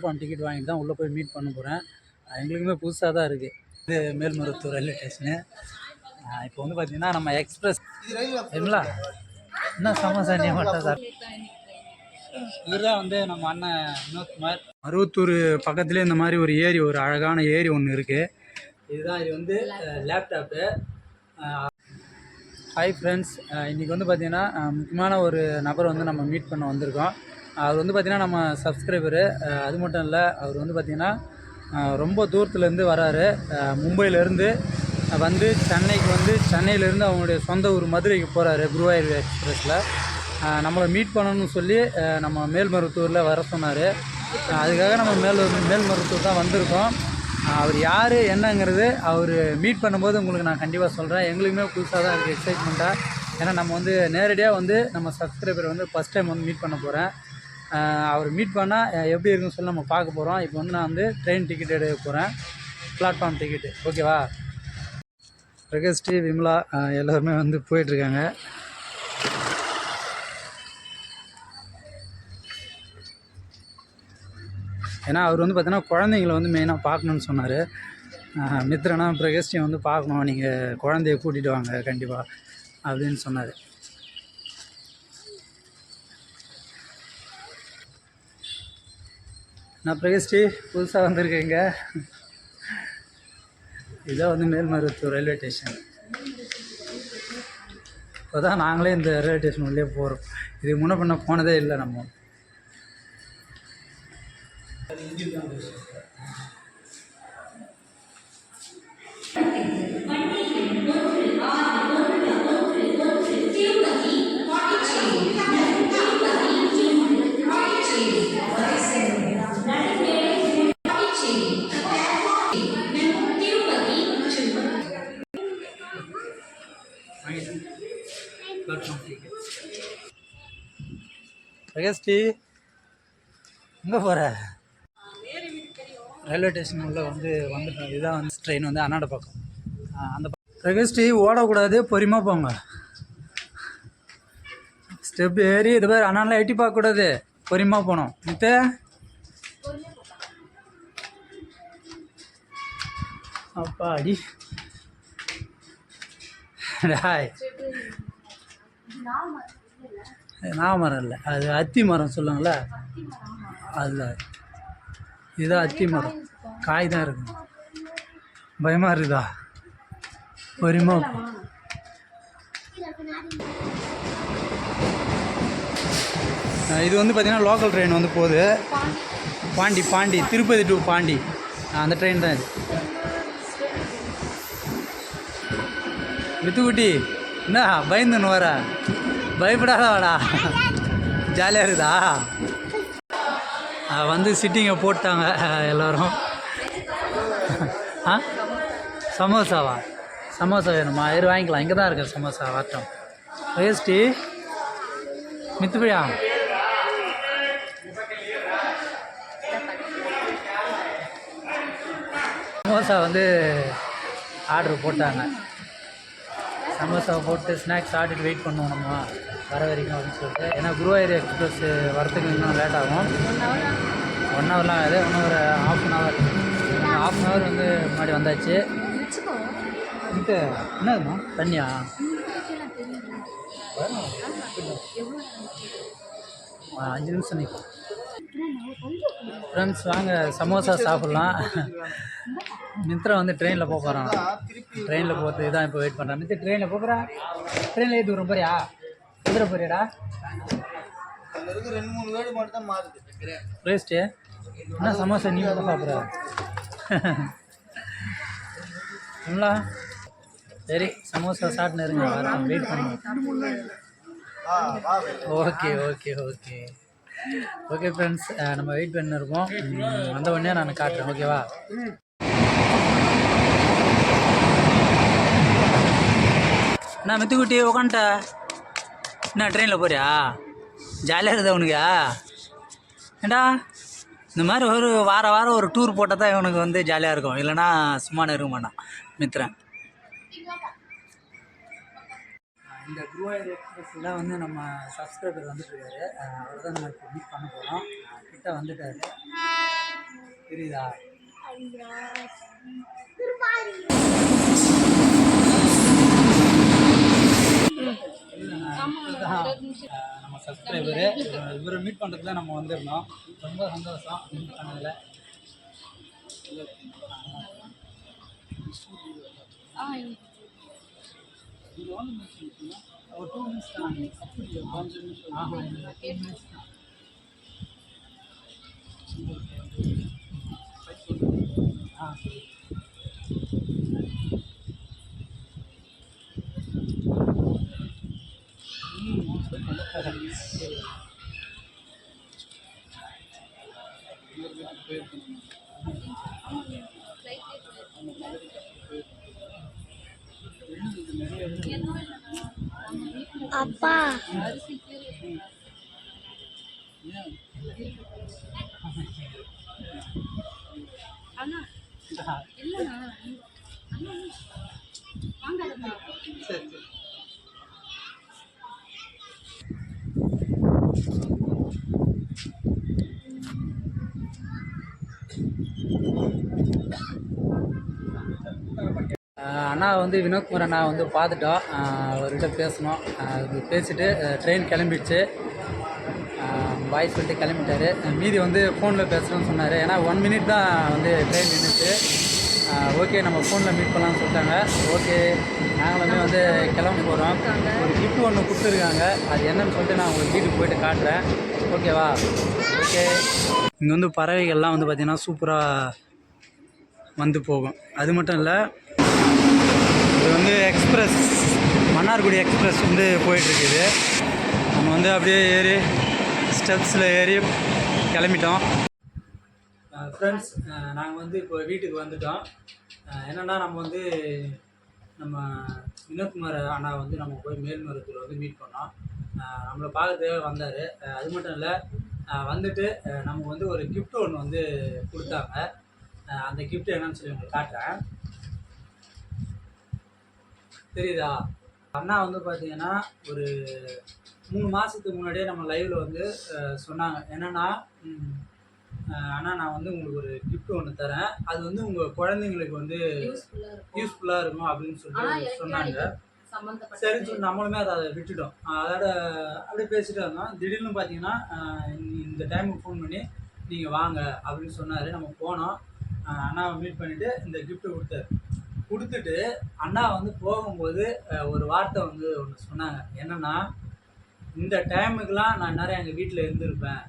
Ticket வாங்கிட்டு தான் உள்ளே போய் மீட் பண்ண போகிறேன். எங்களுக்குமே புதுசாக தான் இருக்குது. இது மேல்மருவத்தூர் ரயில்வே ஸ்டேஷனு. இப்போ வந்து பார்த்திங்கன்னா நம்ம எக்ஸ்பிரஸ் சரிங்களா என்ன சமோசா நீ மட்டும் சார். இவர் தான் வந்து நம்ம அண்ணன் வினோத்குமார். மருவத்தூர் பக்கத்துலேயே இந்த மாதிரி ஒரு ஏரி, ஒரு அழகான ஏரி ஒன்று இருக்குது. இதுதான் இது வந்து லேப்டாப்பு. ஹாய் ஃப்ரெண்ட்ஸ், இன்றைக்கி வந்து பார்த்திங்கன்னா முக்கியமான ஒரு நபர் வந்து நம்ம மீட் பண்ண வந்திருக்கோம். அவர் வந்து பார்த்திங்கன்னா நம்ம சப்ஸ்கிரைபரு. அது மட்டும் இல்லை, அவர் வந்து பார்த்திங்கன்னா ரொம்ப தூரத்துலேருந்து வராரு. மும்பையிலேருந்து வந்து சென்னைக்கு வந்து சென்னையிலேருந்து அவங்களுடைய சொந்த ஊர் மதுரைக்கு போகிறாரு குருவாயூர் எக்ஸ்பிரஸில். நம்மளை மீட் பண்ணணும்னு சொல்லி நம்ம மேல்மருவத்தூரில் வர சொன்னார். அதுக்காக நம்ம மேல்மருவத்தூர் தான் வந்திருக்கோம். அவர் யார் என்னங்கிறது அவர் மீட் பண்ணும்போது உங்களுக்கு நான் கண்டிப்பாக சொல்கிறேன். எங்களுக்குமே புதுசாக தான் இருக்குது, எக்ஸைட்மெண்ட்டாக. ஏன்னா நம்ம வந்து நேரடியாக வந்து நம்ம சப்ஸ்கிரைபரை வந்து ஃபஸ்ட் டைம் வந்து மீட் பண்ண போகிறேன். அவர் மீட் பண்ணால் எப்படி இருக்குன்னு சொல்லி நம்ம பார்க்க போகிறோம். இப்போ வந்து நான் வந்து ட்ரெயின் டிக்கெட் எடுக்க போகிறேன், பிளாட்ஃபார்ம் டிக்கெட்டு. ஓகேவா? பிரகஸ்ரீ, விமலா எல்லோருமே வந்து போயிட்டுருக்காங்க. ஏன்னா அவர் வந்து பார்த்தீங்கன்னா குழந்தைங்கள வந்து மெயினாக பார்க்கணுன்னு சொன்னார். மித்ரனா பிரகஸ்ரீ வந்து பார்க்கணும், நீங்கள் குழந்தைய கூட்டிகிட்டு வாங்க கண்டிப்பாக அப்படின்னு சொன்னார். நான் பிரகஸ்ரீ புதுசாக வந்திருக்கேங்க. இதான் வந்து மேல்மருவத்தூர் ரயில்வே ஸ்டேஷன். இப்போ தான் நாங்களே இந்த ரயில்வே ஸ்டேஷன் உள்ளே போகிறோம். இதுக்கு முன்ன பண்ண போனதே இல்லை நம்ம. பிரகஸ்ரீ எங்கே போகிற? ரயில்வே ஸ்டேஷன் உள்ள வந்துட்டோம். இதுதான் வந்து ட்ரெயின் வந்து அண்ணாட பக்கம். அந்த பிரகஸ்ரீ ஓடக்கூடாது, பொறுமையாக போங்க. ஸ்டெப் ஏறி இது பேர் அண்ணாலாம் எட்டி பார்க்கக்கூடாது, பொறுமையாக போகணும். மித்தே அப்பா அடி ஹாய். நாமரம் இல்லை, அது அத்தி மரம் சொல்லுவாங்களே, அதுதான். இதுதான் அத்தி மரம், காய் தான் இருக்கும். பயமாக இருக்குதா? பொறுமா. இது வந்து பார்த்திங்கன்னா லோக்கல் ட்ரெயின் வந்து போகுது. பாண்டி திருப்பதி டு பாண்டி, அந்த ட்ரெயின் தான் இது. மித்துக்குட்டி என்ன பயந்துன்னு வர? பயப்படாத வாடா, ஜாலியாக இருக்குதா? வந்து சிட்டிங்கை போட்டாங்க எல்லோரும். சமோசாவா? சமோசா வேணுமா? வாங்கிக்கலாம், இங்கே தான் இருக்குது சமோசா. வரட்டும். வேஸ்டி மித்துப்பியா சமோசா வந்து ஆர்டர் போட்டாங்க. சமோசாவை போட்டு ஸ்நாக்ஸ் ஆர்டர் வெயிட் பண்ணுவோம் நம்ம வர வரைக்கும் அப்படின்னு சொல்லிட்டு. ஏன்னா குருவாயூர் எக்ஸ்பிரஸ் வரத்துக்கு இன்னும் லேட் ஆகும். 1 ஹவர்லாம் ஆகுது, இன்னும் ஒரு ஹாஃப் அன் ஹவர் வந்து முன்னாடி வந்தாச்சு. என்னதுமா தண்ணியா? அஞ்சு நிமிஷம் நிற்கும். ஃப்ரெண்ட்ஸ் வாங்க சமோசா சாப்பிட்லாம். மித்ரா வந்து ட்ரெயினில் போக போகிறான். ட்ரெயினில் போகிறது தான் இப்போ வெயிட் பண்ணுறான். மித்ரா ட்ரெயினில் போகிறா? ட்ரெயினில் ஏற்றி விட்றோம் போறியா? எதிர போறியாடா? 2-3 வேர்டு மட்டும் தான் மாறுது. வேஸ்ட்டு என்ன சமோசா நீ மட்டும் சாப்பிட்ற? இல்லா சரி, சமோசா சாப்பிட்டு இருங்க, வரலாம், வெயிட் பண்ணுவோம். Okay okay okay okay friends, நம்ம வெயிட் பண்ணிருக்கோம். வந்த உடனே நான் காட்டுறேன். ஓகேவா? நான் மித்துக்குட்டி உட்காந்துட்ட. என்ன ட்ரெயினில் போறியா? ஜாலியாக இருக்குதா உனக்கு? ஏண்டா இந்த மாதிரி ஒரு வாரம் ஒரு டூர் போட்டால் தான் இவனுக்கு வந்து ஜாலியாக இருக்கும், இல்லைனா சும்மா இருக்க மாட்டான் மித்ரன். இந்த குருவாயூர் எக்ஸ்பிரஸில் வந்து நம்ம சப்ஸ்கிரைபர் வந்துட்டுருக்காரு. அவர் தான் நம்ம இப்போ மீட் பண்ண போகிறோம். கிட்ட வந்துட்டார். தெரியுதா? நம்ம சப்ஸ்கிரைபரு இவரை மீட் பண்ணுறதுக்கு தான் நம்ம வந்திருந்தோம். ரொம்ப சந்தோஷம் மீட் பண்ணதில். ஒரு 2 மினிட்ஸ் தான். ஆஹா, 2 மினிட்ஸ் தான். சரி. அப்பா அண்ணா இல்லைண்ணா அண்ணா வாங்க சரி சரி. அண்ணா வந்து வினோத்குமார் அண்ணா வந்து பார்த்துட்டோம். அவர்கிட்ட பேசணும். பேசிவிட்டு ட்ரெயின் கிளம்பிடுச்சு. பாய் சொல்லிட்டு கிளம்பிட்டார். மீதி வந்து ஃபோனில் பேசுகிறோன்னு சொன்னார். ஏன்னா 1 மினிட் தான் வந்து ட்ரெயின் நின்றுச்சு. ஓகே நம்ம ஃபோனில் மீட் பண்ணலான்னு சொல்லிட்டாங்க. ஓகே நாங்களுமே வந்து கிளம்ப போகிறோம். ஒரு கிஃப்ட் ஒன்று கொடுத்துருக்காங்க. அது என்னன்னு சொல்லிட்டு நான் உங்களுக்கு வீட்டுக்கு போய்ட்டு காட்டுறேன். ஓகேவா? ஓகே. இங்கே வந்து பறவைகள்லாம் வந்து பார்த்திங்கன்னா சூப்பராக வந்து போகும். அது மட்டும் இல்லை, இது வந்து எக்ஸ்பிரஸ் மன்னார்குடி எக்ஸ்பிரஸ் வந்து போயிட்டுருக்குது. நம்ம வந்து அப்படியே ஏறி ஸ்டெப்ஸில் ஏறி கிளம்பிட்டோம். ஃப்ரெண்ட்ஸ், நாங்கள் வந்து இப்போ வீட்டுக்கு வந்துட்டோம். என்னென்னா நம்ம வினோத்குமார் அண்ணா வந்து நம்ம போய் மேல்மருவத்தூர் வந்து மீட் பண்ணோம். நம்மளை பார்க்கறதுக்காக வந்தார். அது மட்டும் இல்லை, வந்துட்டு நமக்கு வந்து ஒரு கிஃப்ட் ஒன்று வந்து கொடுத்தாங்க. அந்த கிஃப்ட் என்னன்னு சொல்லி உங்களுக்கு காட்டுறேன். தெரியுதா? அண்ணா வந்து பார்த்தீங்கன்னா ஒரு 3 மாதத்துக்கு முன்னாடியே நம்ம லைவில் வந்து சொன்னாங்க. என்னென்னா, அண்ணா நான் வந்து உங்களுக்கு ஒரு கிஃப்ட் ஒன்று தரேன், அது வந்து உங்கள் குழந்தைங்களுக்கு வந்து யூஸ்ஃபுல்லாக இருக்கும் அப்படின்னு சொல்லி சொன்னாங்க. சரின்னு சொல்லி நம்மளுமே அதை விட்டுட்டோம். அதோட அப்படியே பேசிட்டு இருந்தோம். திடீர்னு பார்த்தீங்கன்னா இந்த டைமுக்கு ஃபோன் பண்ணி நீங்கள் வாங்க அப்படின்னு சொன்னார். நம்ம போனோம். அண்ணாவை மீட் பண்ணிவிட்டு இந்த கிஃப்ட்டு கொடுத்துட்டு அண்ணா வந்து போகும்போது ஒரு வார்த்தை வந்து ஒன்று சொன்னாங்க. என்னென்னா, இந்த டைமுக்கெலாம் நான் நிறைய எங்கள் வீட்டில் இருந்திருப்பேன்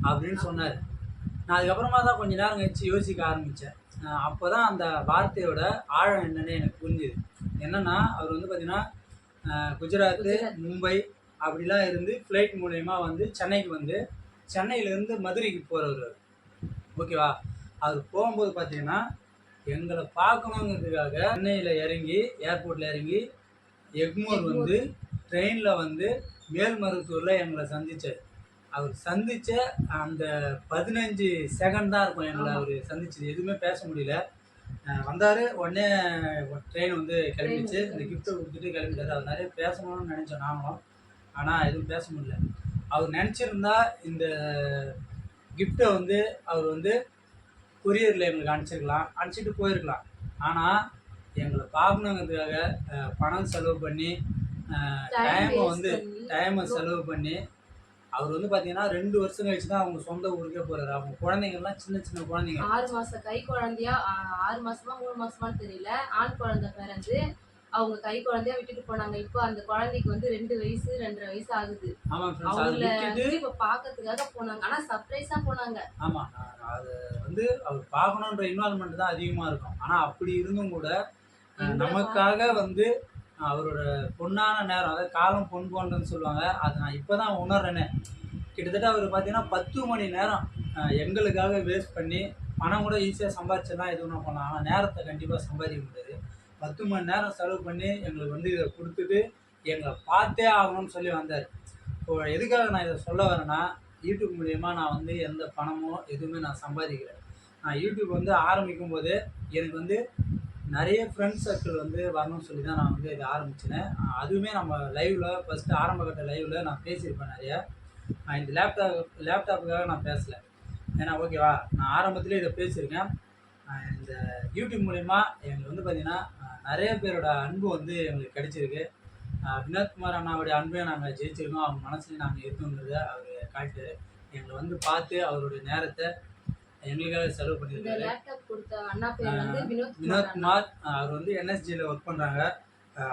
அப்படின்னு சொன்னார். நான் அதுக்கப்புறமா தான் கொஞ்சம் நேரம் கழிச்சு யோசிக்க ஆரம்பித்தேன். அப்போ தான் அந்த வார்த்தையோட ஆழம் என்னென்னு எனக்கு புரிஞ்சுது. என்னென்னா, அவர் வந்து பார்த்திங்கன்னா குஜராத்து, மும்பை அப்படிலாம் இருந்து ஃப்ளைட் மூலயமா வந்து சென்னைக்கு வந்து சென்னையிலேருந்து மதுரைக்கு போகிறவர். ஓகேவா? அவர் போகும்போது பார்த்திங்கன்னா எங்களை பார்க்கணுங்கிறதுக்காக சென்னையில் இறங்கி ஏர்போர்ட்டில் இறங்கி எக்மோர் வந்து ட்ரெயினில் வந்து மேல்மருவத்தூரில் எங்களை சந்தித்தார். அவர் சந்தித்த அந்த 15 செகண்ட் தான் இருக்கும் எங்களை அவர் சந்திச்சது. எதுவுமே பேச முடியல. வந்தார், உடனே ட்ரெயின் வந்து கிளம்பிச்சு. இந்த கிஃப்ட்டை கொடுத்துட்டு கிளம்பிட்டார். அவர் நிறைய பேசணும்னு நினச்சோம் நாங்களும். ஆனால் எதுவும் பேச முடியல. அவர் நினச்சிருந்தா இந்த கிஃப்ட்டை வந்து அவர் வந்து கொரியரில் எங்களுக்கு அனுப்பிச்சிட்டு போயிருக்கலாம். ஆனால் எங்களை பார்க்கணுங்கிறதுக்காக பணம் செலவு பண்ணி டைமை செலவு பண்ணி அவர் வந்து பார்த்தீங்கன்னா 2 வருஷம் கழிச்சு தான் அவங்க சொந்த ஊருக்கே போகிறாரு. அவங்க குழந்தைங்கள்லாம் சின்ன குழந்தைங்க. 6 மாதம் கை குழந்தையா, 6 மாதமா 3 மாதமானு தெரியல, ஆண் குழந்தை பிறந்து அவங்க கை குழந்தையா விட்டுட்டு போனாங்க. இப்போ அந்த குழந்தைக்கு வந்து 2 வயசு 2.5 வயசு ஆகுது. அவங்கள இப்போ பார்க்கறதுக்காக போனாங்க. ஆனால் சர்ப்ரைஸாக போனாங்க. ஆமாம், அது வந்து அவர் பார்க்கணுன்ற இன்வால்மெண்ட் தான் அதிகமாக இருக்கும். ஆனால் அப்படி இருந்தும் கூட நமக்காக வந்து அவரோட பொன்னான நேரம், அதாவது காலம் பொன் போன்றன்னு சொல்லுவாங்க. அதை நான் இப்போ தான் உணர்றேனே. கிட்டத்தட்ட அவர் பார்த்தீங்கன்னா 10 மணி நேரம் எங்களுக்காக வேஸ்ட் பண்ணி, பணம் கூட ஈஸியாக சம்பாதிச்செல்லாம் எதுவும் நான் பண்ணலாம். ஆனால் நேரத்தை கண்டிப்பாக சம்பாதிக்க முடியாது. 10 மணி நேரம் செலவு பண்ணி எங்களுக்கு வந்து இதை கொடுத்துட்டு எங்களை பார்த்தே ஆகணும்னு சொல்லி வந்தார். இப்போ எதுக்காக நான் இதை சொல்ல வரேன்னா, யூடியூப் மூலிமா நான் வந்து எந்த பணமோ எதுவுமே நான் சம்பாதிக்கிறேன். நான் யூடியூப் வந்து ஆரம்பிக்கும் போது எனக்கு வந்து நிறைய ஃப்ரெண்ட்ஸ் சர்க்கிள் வந்து வரணும்னு சொல்லி தான் நான் வந்து இதை ஆரம்பிச்சினேன். அதுவுமே நம்ம லைவில் ஃபஸ்ட்டு ஆரம்ப கட்ட லைவில் நான் பேசியிருப்பேன் நிறையா. இந்த லேப்டாப்புக்காக நான் பேசலை. ஏன்னா ஓகேவா, நான் ஆரம்பத்திலே இதை பேசியிருக்கேன். இந்த யூடியூப் மூலிமா எங்களுக்கு வந்து பார்த்திங்கன்னா நிறைய பேரோட அன்பு வந்து எங்களுக்கு கிடைச்சிருக்கு. வினோத்குமார் அண்ணாவுடைய அன்பையும் நாங்கள் ஜெயிச்சிருக்கோம். அவங்க மனசுலையும் நாங்கள் இருக்கோங்கிறத அவர் காட்டு எங்களை வந்து பார்த்து அவருடைய நேரத்தை எங்களுக்காக செலவு பண்ணியிருக்காரு. வினோத்குமார் அவர் வந்து என்எஸ்ஜியில் ஒர்க் பண்ணுறாங்க.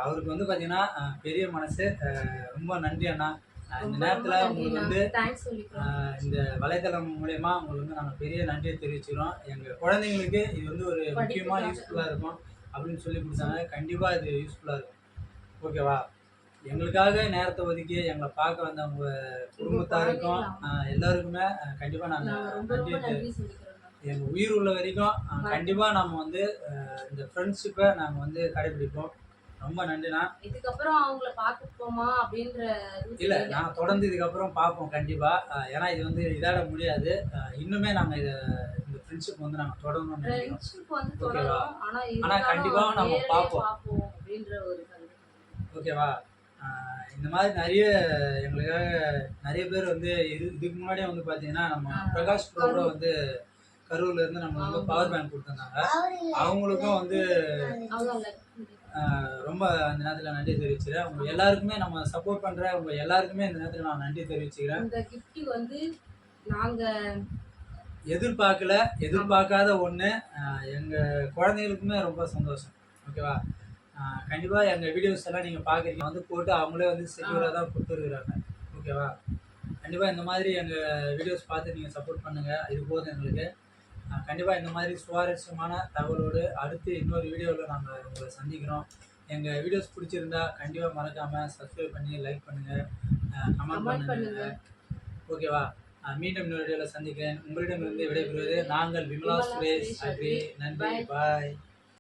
அவருக்கு வந்து பார்த்தீங்கன்னா பெரிய மனசு. ரொம்ப நன்றி அண்ணா. இந்த நேரத்தில் உங்களுக்கு வந்து இந்த வலைத்தளம் மூலயமா உங்களுக்கு வந்து நாங்கள் பெரிய நன்றியை தெரிவிச்சுக்கிறோம். எங்கள் குழந்தைங்களுக்கு இது வந்து ஒரு முக்கியமாக யூஸ்ஃபுல்லாக இருக்கும் அப்படின்னு சொல்லி கொடுத்தாங்க. கண்டிப்பாக இது யூஸ்ஃபுல்லாக இருக்கும். ஓகேவா, எங்களுக்காக நேரத்தை ஒதுக்கி எங்களை பார்க்க வந்த உங்கள் குடும்பத்தாருக்கும் எல்லாருக்குமே கண்டிப்பாக நாங்கள் நன்றி. எங்கள் உயிர் உள்ள வரைக்கும் கண்டிப்பாக நம்ம வந்து இந்த ஃப்ரெண்ட்ஷிப்பை நாங்கள் வந்து கடைபிடிப்போம். ரொம்ப நன்றிண்ணா. இதுக்கப்புறம் அவங்கள பார்த்துப்போமா அப்படின்ற இல்லை, நாங்கள் தொடர்ந்து இதுக்கப்புறம் பார்ப்போம் கண்டிப்பாக. ஏன்னா இது வந்து இதாட முடியாது. இன்னுமே நாங்கள் இந்த ஃப்ரெண்ட்ஷிப் வந்து நாங்கள் தொடரணும்னு நினைக்கிறோம். ஓகேவா, ஆனால் கண்டிப்பாக நம்ம பார்ப்போம் அப்படின்ற ஒரு ஓகேவா. இந்த மாதிரி நிறைய எங்களுக்காக நிறைய பேர் வந்து இதுக்கு முன்னாடியே வந்து பார்த்தீங்கன்னா நம்ம பிரகாஷ் ப்ரோ வந்து கரூர்ல இருந்து நம்ம வந்து பவர் பேங்க் கொடுத்துருந்தாங்க. அவங்களுக்கும் வந்து ரொம்ப அந்த நேரத்தில் நன்றி தெரிவிச்சுக்கிறேன். உங்க எல்லாருக்குமே நம்ம சப்போர்ட் பண்ற உங்க எல்லாருக்குமே இந்த நேரத்தில் நான் நன்றி தெரிவிச்சுக்கிறேன். இந்த கிஃப்ட் வந்து நாங்க எதிர்பார்க்காத ஒன்று. எங்கள் குழந்தைகளுக்குமே ரொம்ப சந்தோஷம். ஓகேவா, கண்டிப்பாக எங்கள் வீடியோஸ் எல்லாம் நீங்கள் பார்க்குறீங்க வந்து போட்டு அவங்களே வந்து செக்யூராக தான் கொடுத்துருக்குறாங்க. ஓகேவா, கண்டிப்பாக இந்த மாதிரி எங்கள் வீடியோஸ் பார்த்து நீங்கள் சப்போர்ட் பண்ணுங்கள். இது போதும் எங்களுக்கு. கண்டிப்பாக இந்த மாதிரி சுவாரஸ்யமான தகவலோடு அடுத்து இன்னொரு வீடியோவில் நாங்கள் உங்களை சந்திக்கிறோம். எங்கள் வீடியோஸ் பிடிச்சிருந்தா கண்டிப்பாக மறக்காமல் சப்ஸ்கிரைப் பண்ணி லைக் பண்ணுங்கள், கமெண்ட் பண்ணுங்கள். ஓகேவா, மீண்டும் இன்னொரு வீடியோவில் சந்திக்கிறேன். உங்களிடமிருந்து விடைபெறுவது நாங்கள் விமலா சுரேஷ். நன்றி, பாய்.